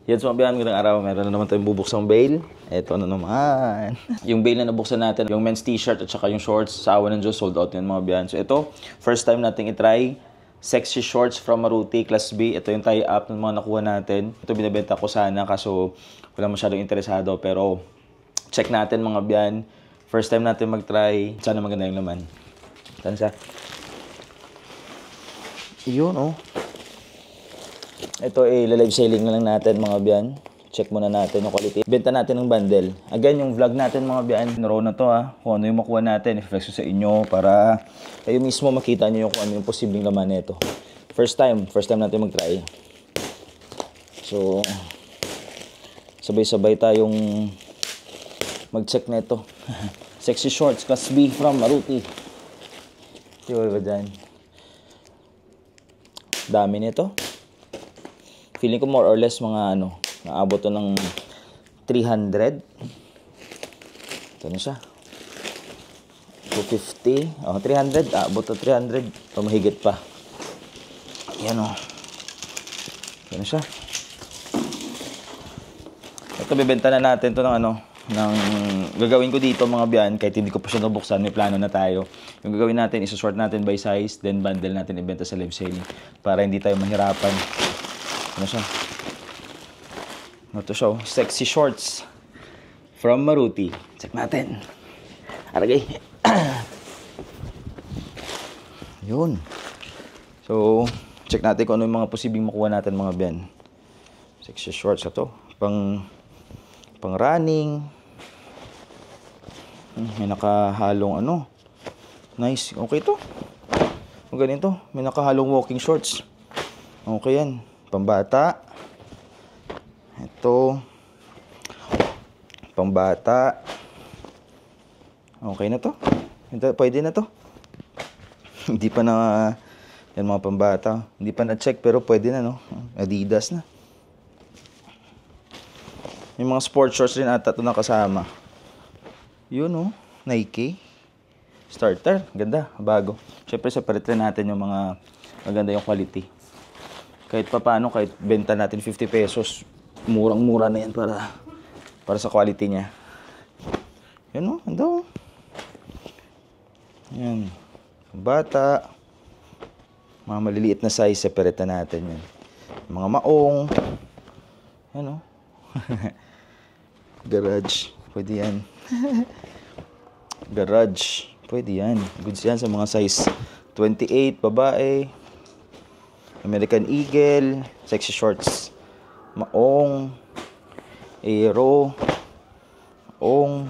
Yan, so mabihan, magandang araw. Meron na naman tayong bubuksang bail. Eto na naman. Yung bail na nabuksan natin, yung men's t-shirt at saka yung shorts, sa awa ng Diyos, sold out yan mga biyan. So ito, first time natin itry. Sexy shorts from Maruti, Class B. Ito yung tie-up ng mga nakuha natin. Ito binibenta ko sana, kaso wala masyadong interesado. Pero check natin mga biyan. First time natin mag-try. Sana maganda yung laman. Saan siya? Yun, oh. Ito live selling na lang natin mga biyan. Check muna natin yung quality. Benta natin ng bundle. Again, yung vlog natin mga biyan, naro na to ha. Kung ano yung makuha natin, i-flex ko sa inyo para kayo mismo makita nyo yung kung ano yung posibleng laman nito. First time natin mag-try. So, sabay-sabay tayong mag-check nito. Sexy shorts, Class B from Maruti. Diba ba dyan? Dami nito. Feeling ko more or less mga naabot to ng 300. Ito na siya. 250. Oh, 300. Abot to 300. O mahigit pa. Yan o. Ito na siya. Ito, bibenta na natin to ng gagawin ko dito mga biyan, kahit hindi ko pa siya nabuksan, may plano na tayo. Yung gagawin natin, isusort natin by size, then bundle natin ibenta sa live selling para hindi tayo mahirapan. Ano siya? Ito siya, sexy shorts from Maruti. Check natin. Aragay. Yun. So, check natin kung ano yung mga posibleng makuha natin mga biyan. Sexy shorts ito. Pang running. May nakahalong nice. Okay to. Kung ganito, may nakahalong walking shorts. Okay yan. Pambata. Ito. Pambata. Okay na to. Pwede na to. Hindi pa na yan mga pambata. Hindi pa na-check pero pwede na no. Adidas na. Yung mga sports shorts rin ata ito na kasama. Yun oh. Nike. Starter. Ganda. Bago. Siyempre separate natin yung mga maganda yung quality. Kahit pa paano, kahit benta natin 50 pesos, murang-mura na yan para sa quality niya. Yan o, ando. Yan. Bata. Mga maliliit na size, separate na natin yan. Mga maong. Yan o. Garage. Pwede yan. Garage. Pwede yan. Goods yan sa mga size 28, babae. American Eagle, sexy shorts, maong, aero, maong.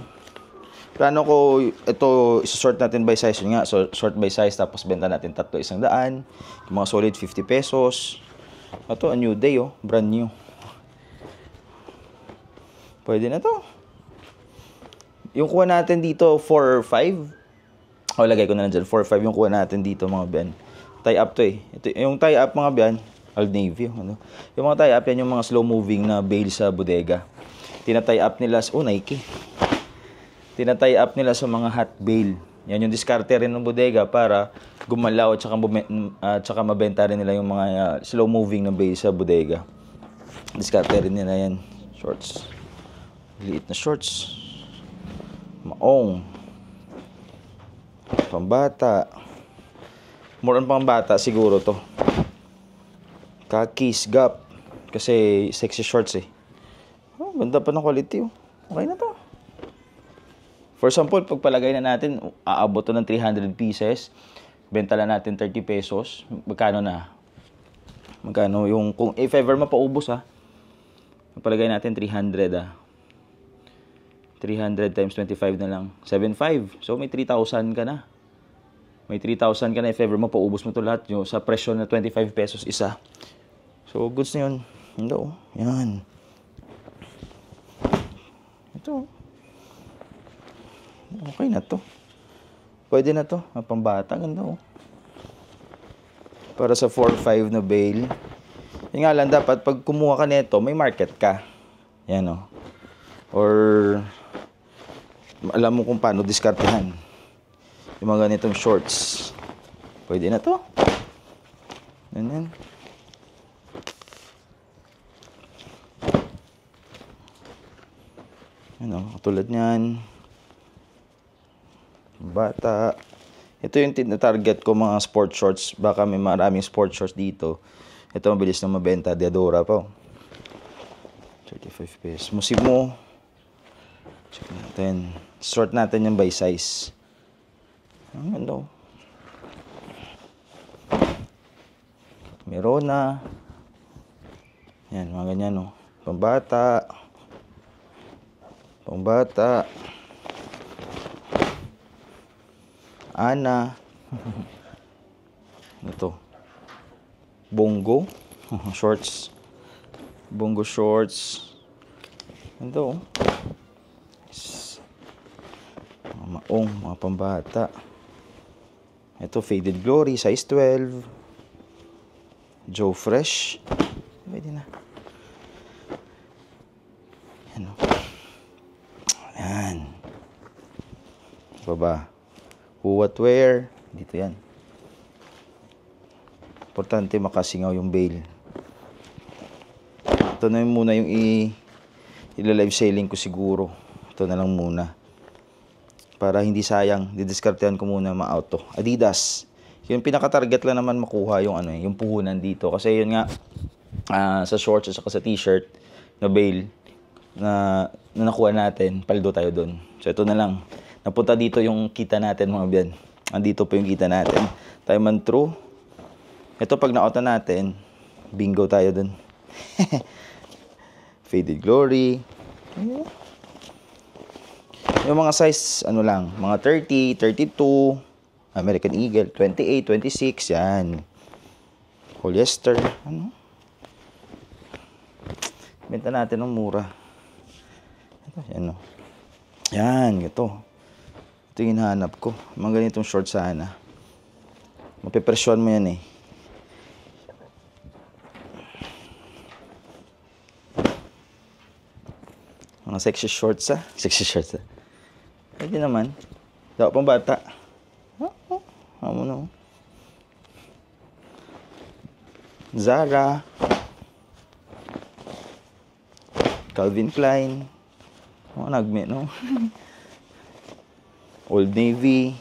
Plano ko ito isosort natin by size yun nga. So sort by size tapos benta natin tatlo 100. Yung mga solid 50 pesos. Ito a new day oh, brand new. Pwede na to. Yung kuha natin dito 4 or 5. O lagay ko na lang dyan 4 or 5 yung kuha natin dito mga ben. Tie-up to eh. Ito, yung tie-up mga biyan, Old Navy. Yung mga tie-up yan, yung mga slow-moving na bail sa bodega. Tina-tie-up nila sa, Nike. Tina-tie-up nila sa mga hot bail. Yan yung diskarte rin ng bodega para gumalaw at saka mabenta rin nila yung mga slow-moving na bail sa bodega. Diskarte rin nila yan. Shorts. Liit na shorts. Maong. Pambata. More on pambata siguro to. Khakis, Gap. Kasi sexy shorts eh. Oh, ganda pa ng quality oh. Okay na to. For example, pagpalagay na natin, aabot to ng 300 pieces. Benta lang natin 30 pesos. Magkano na? Magkano yung, kung if ever mapaubos ha. Pagpalagay natin 300 ah. 300 times 25 na lang. 7.5. So may 3,000 ka na. May 3,000 ka na if ever mo, paubos mo to lahat nyo sa presyo na 25 pesos isa. So, goods na yun. Ito, yan. Ito. Okay na to. Pwede na to. Pambata, ganda oh. Para sa 4-5 na bail. Yung nga lang, dapat pag kumuha ka nito, may market ka. Yan oh. Or, alam mo kung paano diskartehan. Yung mga ganitong shorts. Pwede na to. Ganyan. Ano, katulad niyan. Bata. Ito yung target ko, mga sport shorts. Baka may maraming sport shorts dito. Ito mabilis na mabenta. Diadora pa. 35 pesos. Musimo. Check natin. Sort natin yung by size. Ang ganda. Merona. Yan, mga ganyan, no. Pambata. Pambata. Ana. Ito. Bongo. Shorts. Bongo shorts. Ito, oh. Mga maong, mga pambata. Ito, Faded Glory, size 12. Joe Fresh. Pwede na. Ano? Yan. Baba. Who What Wear. Dito yan. Importante makasingaw yung bail. Ito na muna yung ila-live selling ko siguro. Ito na lang muna. Para hindi sayang, didiskartehan ko muna ma-auto. Adidas. Yung pinaka-target lang naman makuha yung yung puhunan dito. Kasi yun nga, sa shorts at sa t-shirt na bail na nakuha natin, paldo tayo doon. So ito na lang. Napunta dito yung kita natin, mga biyan. Andito po yung kita natin. Time and true. Ito pag na-auto natin, bingo tayo doon. Faded Glory. Yung mga size, lang, mga 30, 32, American Eagle, 28, 26, yan. Polyester, benta natin ng mura. Ito, yan, no. Yan, ito. Ito yung hinahanap ko. Mga ganitong short sana. Mapipresyon mo yan, eh. Mga sexy shorts, Sexy shorts, Pwede naman. Daw pang bata. Amo no. Zara. Calvin Klein. Nagme, no? Old Navy.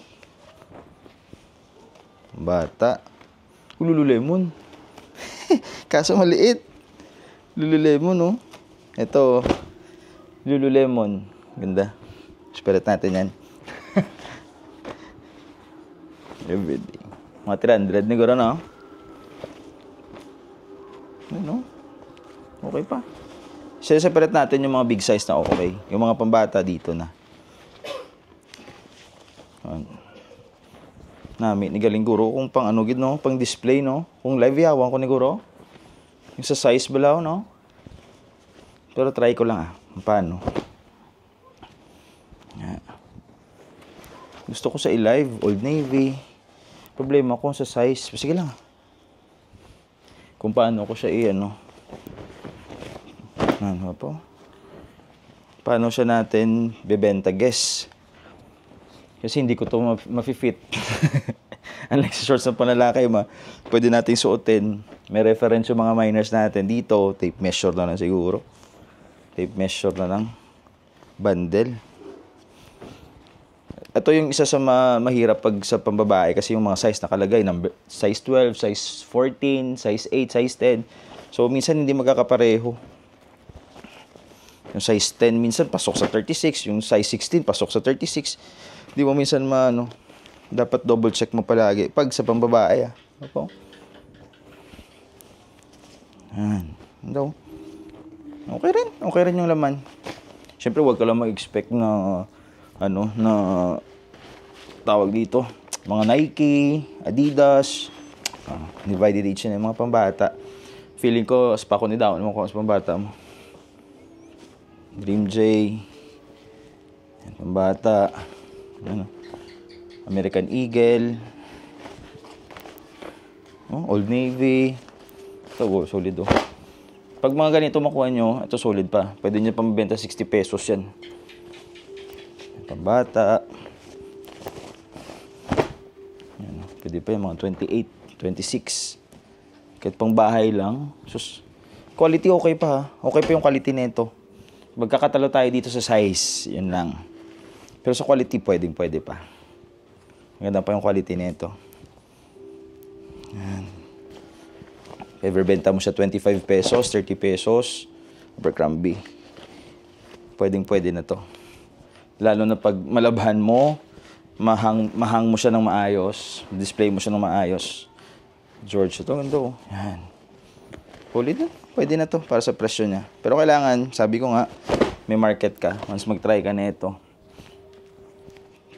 Bata. Lululemon. Kaso maliit. Lululemon, no? Ito. Lululemon. Ganda. Spirit natin yan. Everyday. Mga 300 siguro, no? Ano? Okay pa. Separate natin yung mga big size na okay. Yung mga pambata dito na. Nami, ni galing guro kung pang gid, no? Pang display, no? Kung live yawan ko ni guro. Yung sa size balaw, no? Pero try ko lang, paano? Gusto ko sa i-live, Old Navy. Problema ko sa size. Sige lang. Kung paano ko siya ano po? Paano siya natin bebenta, guess. Kasi hindi ko to ma-fit. Unlike sa shorts ng panlalaki, pwede nating suotin. May reference yung mga minors natin. Dito, tape measure na lang siguro. Tape measure na lang. Bundle. Ito yung isa sa mahirap pag sa pambabae kasi yung mga size nakalagay, size 12, size 14, size 8, size 10. So minsan hindi magkakapareho. Yung size 10 minsan pasok sa 36, yung size 16 pasok sa 36. Di mo minsan dapat double check mo palagi pag sa pambabae. Opo. Daw. Okay rin yung laman. Siyempre wag ka lang mag-expect na na tawag dito, mga Nike, Adidas, divided edition yung mga pambata. Feeling ko spa ko ni down mo kung sa pambata mo. Dream J, pambata, American Eagle, Old Navy. Ito, solid oh. Pag mga ganito makuha nyo, ito solid pa. Pwede nyo pambenta 60 pesos yan. Pambata. Yan, pwede pa yung mga 28, 26. Kahit pang bahay lang. Sus, quality okay pa, Okay pa yung quality nito. Magkakatalo tayo dito sa size. Yun lang. Pero sa quality, pwede pa. Maganda pa yung quality nito. Yan. Ever benta mo siya 25 pesos, 30 pesos, Abercrombie. Pwede na to. Lalo na pag malabhan mo, mahang mo siya ng maayos, display mo siya ng maayos. George, ito ganda. Yan. Solid na. Pwede na to para sa presyo niya. Pero kailangan, sabi ko nga, may market ka. Once mag-try ka na ito.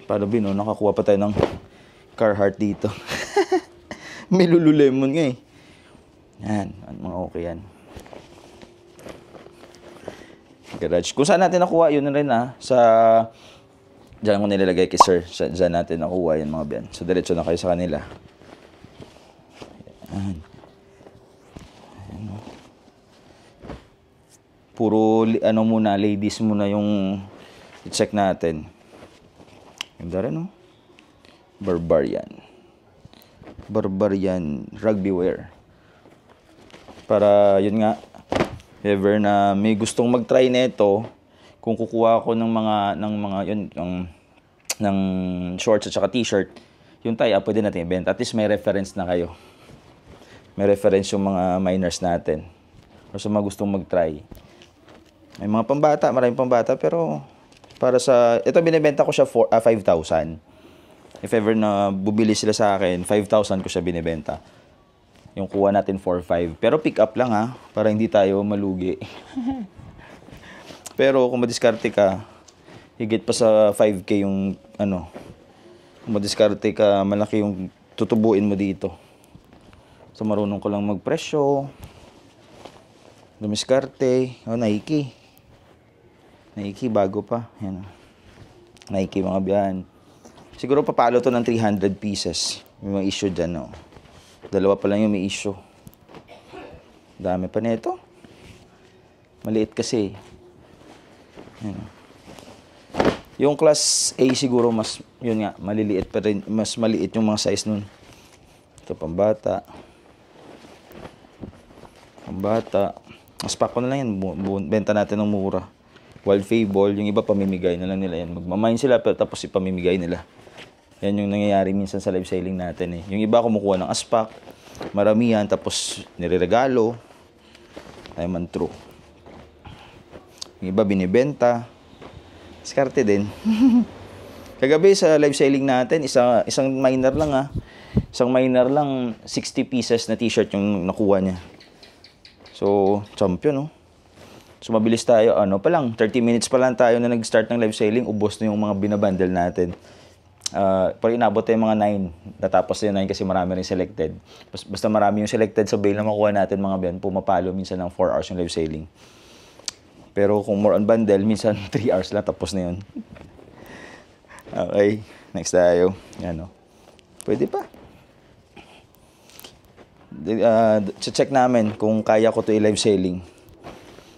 Para bino, nakakuha pa tayo ng Carhartt dito. May Lululemon nga eh. Yan, mga okay yan. Garage. Kung saan natin nakuha, yun na rin sa... Diyan ko nilalagay kay sir. Diyan natin nakuha yan mga biyan. So, diretso na kayo sa kanila. Yan. Puro muna, ladies muna yung i-check natin. Ganda rin, no? Barbarian rugby wear. Para, yun nga, ever na may gustong mag-try nito, kung kukuha ako ng shorts at saka t-shirt, yung tie-up pwede natin ibenta. At least may reference na kayo. May reference yung mga minors natin. O sa mga gustong mag-try. May mga pambata, maraming pambata, pero para sa... Ito, binibenta ko siya 5,000. If ever na bubili sila sa akin, 5,000 ko siya binibenta. Yung kuha natin 4,500. Pero pick up lang para hindi tayo malugi. Pero kung madiskarte ka, higit pa sa 5K yung kung madiskarte ka, malaki yung tutubuin mo dito. So marunong ko lang magpresyo. Dumiskarte. Nike. Nike, bago pa. Yan. Nike, mga biyan. Siguro papalo to ng 300 pieces. May mga issue dyan, Dalawa pa lang yung may issue. Dami pa nito. Maliit kasi. Yan. Yung class A siguro yun nga, maliliit pa rin. Mas maliit yung mga size nun. Ito, pambata. Aspak ko na lang yan. Benta natin ng mura. Wild Fable, yung iba pamimigay na lang nila yan. Magmamine sila pero tapos ipamimigay nila. Yan yung nangyayari minsan sa live selling natin Yung iba kumukuha ng aspak, maramihan, tapos nireregalo. Diamond true. Yung iba binibenta. Diskarte din. Kagabi sa live selling natin, isang minor lang Isang minor lang, 60 pieces na t-shirt yung nakuha niya. So, champion So, mabilis tayo. Pa lang, 30 minutes pa lang tayo na nag-start ng live selling, ubos na yung mga binabundle natin. Pag inabot tayo mga 9, natapos na yung 9 kasi marami rin selected. Basta marami yung selected sa bail na makuha natin mga biyan, pumapalo minsan ng 4 hours yung live selling. Pero kung more on bundle, minsan 3 hours lang, tapos na yun. Okay, next tayo. Yan Pwede pa. Check namin kung kaya ko to i-live selling.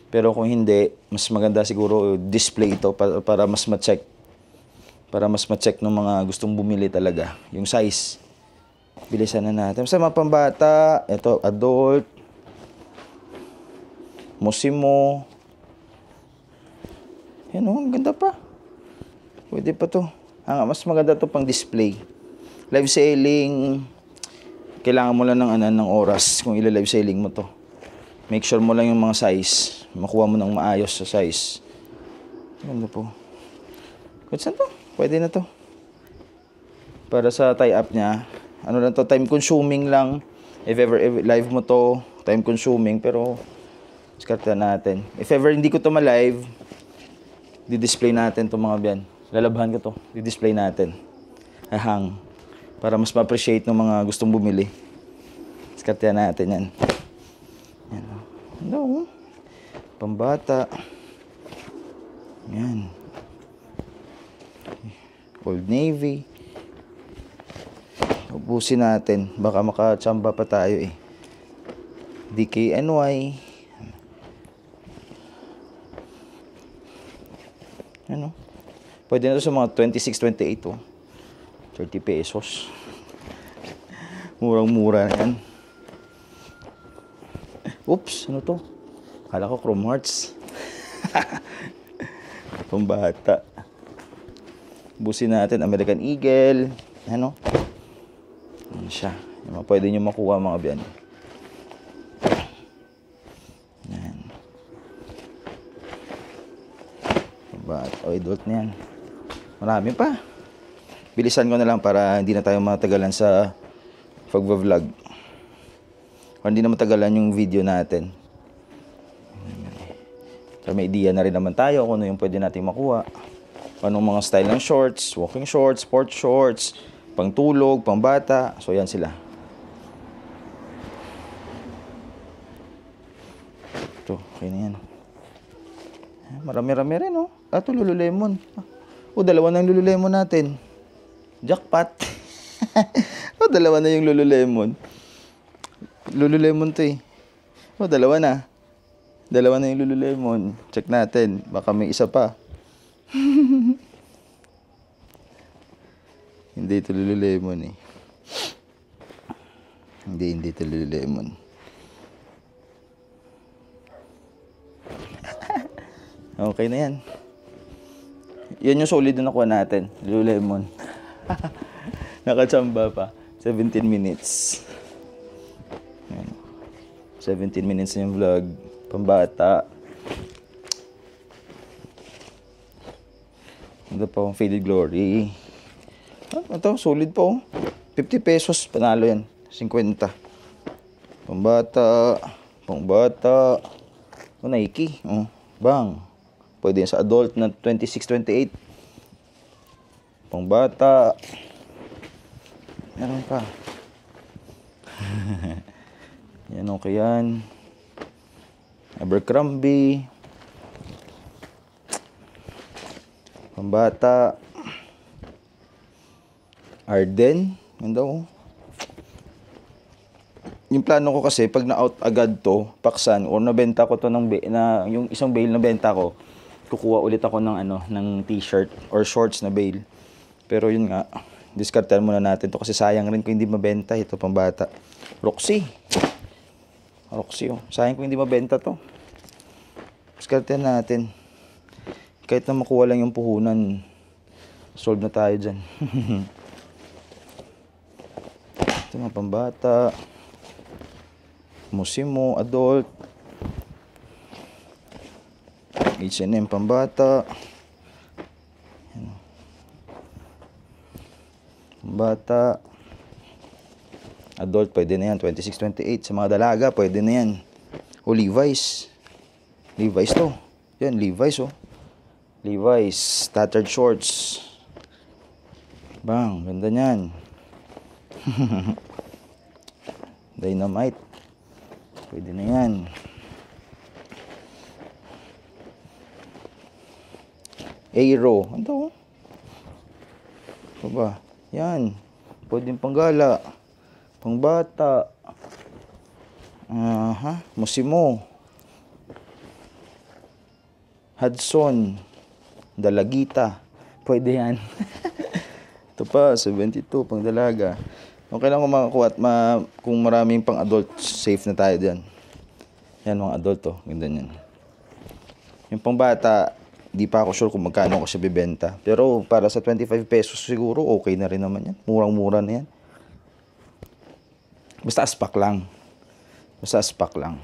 Pero kung hindi, mas maganda siguro display ito para mas ma-check. Para mas ma-check ng mga gustong bumili talaga. Yung size. Bilisan na natin. Sa mga pambata, ito, adult, Mosimo. Yan ang ganda pa. Pwede pa to. Mas maganda to pang display. Live selling, kailangan mo lang ng oras kung ila-live selling mo to. Make sure mo lang yung mga size. Makuha mo ng maayos sa size. Ganda po. Good saan to? Pwede na to. Para sa tie-up niya. Lang to, time consuming lang. If ever live mo to, time consuming. Pero, diskarte natin. If ever hindi ko to ma-live, di-display natin to mga biyan. Lalabhan ko to. Di-display natin. Hang. Para mas ma-appreciate ng mga gustong bumili. Diskarte natin yan. Yan. Pambata. Yan. Old Navy. Ubusin natin. Baka makachamba pa tayo DKNY. Ano? Pwede na ito sa mga 26, 28 30 pesos. Murang-mura na yan. Oops, ano to? Kala ko Chrome Hearts. Pambata. Busin natin, American Eagle. Ano? Yan siya. Yung pwede nyo makuha mga biyan. Yan. Pambata. O, adult na yan. Marami pa. Bilisan ko na lang para hindi na tayo matagalan sa pag-vlog. O hindi na matagalan yung video natin. So, may idea na rin naman tayo kung ano yung pwede natin makuha. Anong mga style ng shorts, walking shorts, sport shorts, pangtulog, pangbata. So, yan sila. Ito, okay na yan. Marami-rami rin, oh. Ito, Lululemon. O, dalawa na yung Lululemon natin. Jackpot. O, dalawa na yung Lululemon. Lululemon to eh. O, dalawa na. Dalawa na yung Lululemon. Check natin. Baka may isa pa. Hindi ito Lululemon eh. Hindi ito Lululemon. Okay na yan. Yan yung solid na nakuha natin. Lululemon. Nakachamba pa. 17 minutes. Yan. 17 minutes na yung vlog. Pambata. Ito pa ang Faded Glory. Ito, solid po. 50 pesos. Panalo yan. 50. Pambata. Pangbata. O, Nike. O, bang. Pwede yan sa adult na 26, 28. Pangbata. Meron pa. Yan, okay yan. Abercrombie. Pambata. Arden. Yan daw. Yung plano ko kasi, pag na-out agad to, paksan, or nabenta ko to yung isang bale na benta ko, kukuha ulit ako ng ng t-shirt or shorts na bale. Pero yun nga, discartean muna natin to kasi sayang rin kung hindi mabenta ito pambata. Roxy, oh. Sayang kung hindi mabenta to. Discartean natin. Kahit na makuha lang yung puhunan, solve na tayo dyan. Ito mga pambata. Musimo, adult. H&M pambata. Pambata. Adult, pwede na yan. 26, 28. Sa mga dalaga, pwede na yan. O, Levi's. Levi's to. Yan, Levi's, oh. Levi's. Tattered shorts. Bang, ganda nyan. Dynamite. Pwede na yan. Aero. Ano to? Ito ba? Yan. Pwede panggala. Pangbata. Musimo. Hudson. Dalagita. Pwede yan. Ito pa, 72. Pangdalaga. Okay lang kung makakuha at kung maraming pang adult, safe na tayo dyan. Yan mga adult to. Ganda yan. Yung pang bata, di pa ako sure kung magkano ko siya bibenta. Pero para sa 25 pesos siguro, okay na rin naman yan. Murang-mura na yan. Basta aspak lang. Basta aspak lang.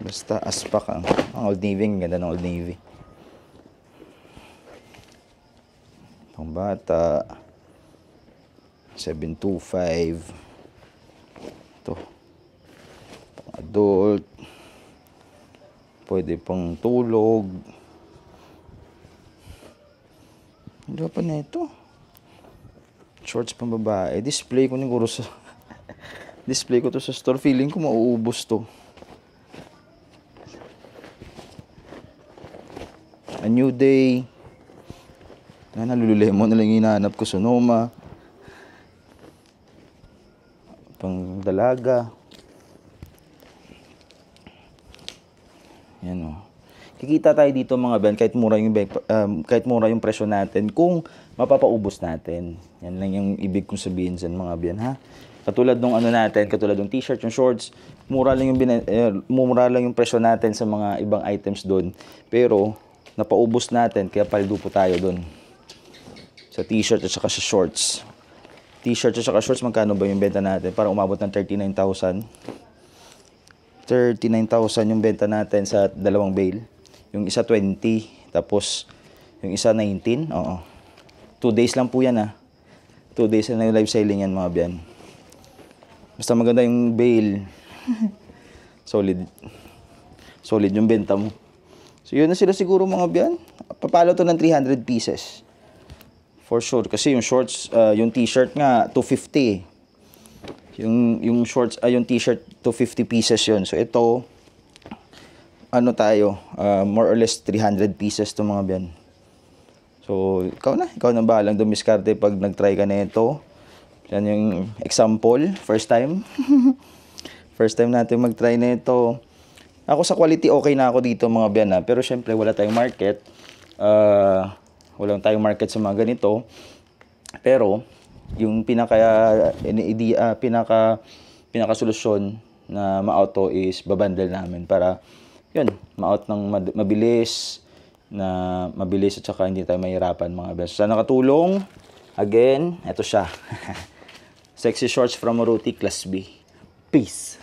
Basta aspak lang. Ang Old Navy, ang ganda ng Old Navy. Pangbata 725. Ito pang adult, pwede pang tulog. Hindi pa na ito. Shorts pang babae. Display ko siguro sa display ko to sa store. Feeling ko mauubos to. A New Day. Lululemon na lang hinahanap ko. Sonoma. Pang dalaga. Yan o. Kikita tayo dito mga ben, kahit mura yung presyo natin, kung mapapaubos natin. Yan lang yung ibig kong sabihin dyan mga ben, ha. Katulad nung ano natin, katulad ng t-shirt, yung shorts, mura lang yung presyo natin sa mga ibang items doon. Pero napaubos natin kaya paldo po tayo doon. Sa t-shirt at saka sa shorts. T-shirt at saka shorts, magkano ba yung benta natin? Parang umabot ng 39,000. 39,000 yung benta natin sa dalawang bale. Yung isa 20, tapos yung isa 19. Oo. 2 days lang po yan 2 days na yung live selling yan mga biyan. Basta maganda yung bale. Solid. Solid yung benta mo. So yun na sila siguro mga biyan. Papalo to ng 300 pieces. For sure. Kasi yung shorts, yung t-shirt nga, 250 Yung shorts, yung t-shirt, 250 pieces yun. So ito, ano tayo, more or less 300 pieces to mga biyan. So, ikaw na bahalang dumiskarte pag nag-try ka na ito. Yan yung example, first time. First time natin mag-try na ito. Ako sa quality, okay na ako dito mga biyan pero syempre wala tayong market. Walang tayong market sa mga ganito. Pero, yung pinaka solusyon na ma-auto is babundle namin para yun, ma-out ng mabilis at saka hindi tayo mahirapan mga best. Sana nakatulong. Again, eto siya. Sexy shorts from Moruti Class B. Peace.